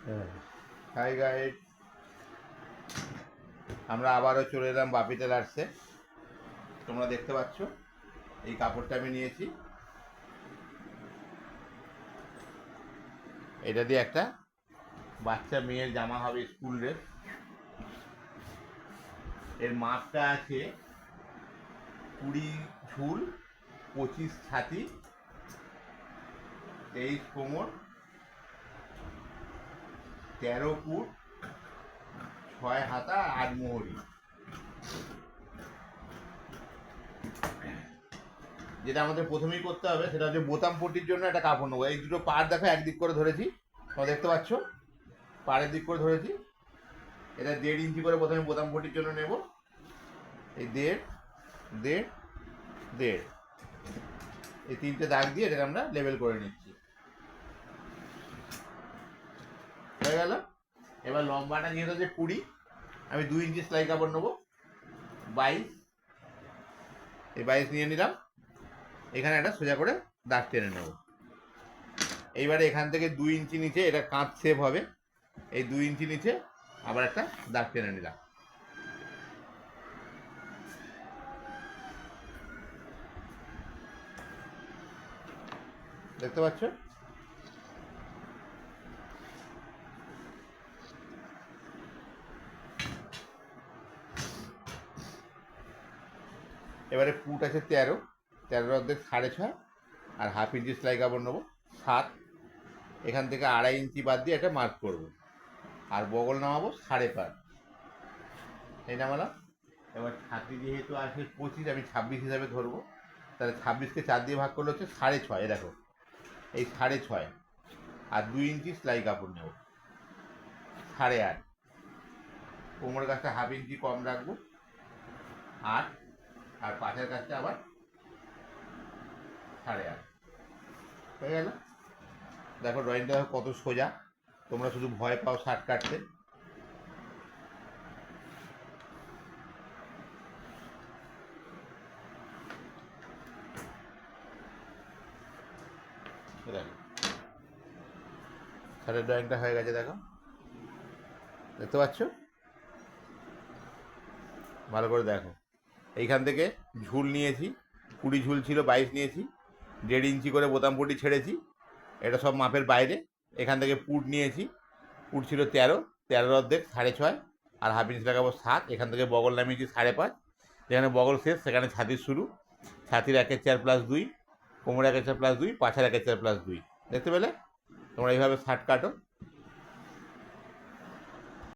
High guide, আমরা আবারও চলে এলাম বাপি টেলার্সে। তোমরা দেখতে পাচ্ছ এই কাপড়টা আমি নিয়েছি, এটা দিয়ে একটা বাচ্চা মেয়ের জামা হবে, স্কুল ড্রেস। এর মাপটা আছে 20 ঝুল, 25 ছাতি, 23 কোমর, 13 ফুট, 6 হাতা, 8 মোহরি। যেটা আমাদের প্রথমেই করতে হবে সেটা হচ্ছে বোতাম পট্টির জন্য একটা কাপড় নেবো। এই দুটো পাড় দেখো একদিক করে ধরেছি, তোমরা দেখতে পাচ্ছ পাড়ের দিক করে ধরেছি। এটা 1.5 ইঞ্চি করে প্রথমে বোতাম পট্টির জন্য নেব। এই 1.5, 1.5, 1.5, এই 3টে দাগ দিয়ে এটাকে আমরা লেবেল করে নিচ্ছি। হয়ে গেল। এবার লম্বাটা যেহেতু হচ্ছে 20, আমি 2 ইঞ্চি সেলাই কাপড় নেবো, 22। এই 22 নিয়ে নিলাম। এখানে একটা সোজা করে দাগ টেনে নেব। এইবারে এখান থেকে 2 ইঞ্চি নিচে এটা কাঁধ সেভ হবে, এই 2 ইঞ্চি নিচে আবার একটা দাগ টেনে নিলাম। দেখতে পাচ্ছ? এবারে ফুট আছে 13, 13 অর্ধেক 6.5, আর হাফ ইঞ্চি সেলাই কাপড় নেবো 7। এখান থেকে 2.5 ইঞ্চি বাদ দিয়ে এটা মার্ক করব, আর বগল নামাবো 5.5, এই নামালাম। এবার ছাতি যেহেতু আছে 25, আমি 26 হিসাবে ধরবো, তাহলে 26কে 4 দিয়ে ভাগ করলে হচ্ছে 6.5। দেখো এই 6.5, আর 2 ইঞ্চি সেলাই কাপড় নেব 8.5। কোমরের কাছটা হাফ ইঞ্চি কম রাখবো 8, আর পাশের কাছটা আবার 8.5। হয়ে গেল। দেখো ড্রয়িংটা কত সোজা, তোমরা শুধু ভয় পাও শার্ট কাটতে। দেখো শার্টের ড্রয়িংটা হয়ে গেছে, দেখো দেখতে পাচ্ছ? ভালো করে দেখো। এইখান থেকে ঝুল নিয়েছি, 20 ঝুল ছিল, 22 নিয়েছি, 1.5 ইঞ্চি করে বোতাম পট্টি ছেড়েছি, এটা সব মাপের বাইরে। এখান থেকে পুট নিয়েছি, পুট ছিল 13, 13 অর্ধেক 6.5, আর হাফ ইঞ্চি লাগাবো 7। এখান থেকে বগল নামিয়েছি 5.5, যেখানে বগল শেষ সেখানে ছাতির শুরু। ছাতির 1/4 + 2, কোমর 1/4 + 2, পাছার 1/4 + 2। দেখতে পেলে? তোমরা এইভাবে শার্ট কাটো।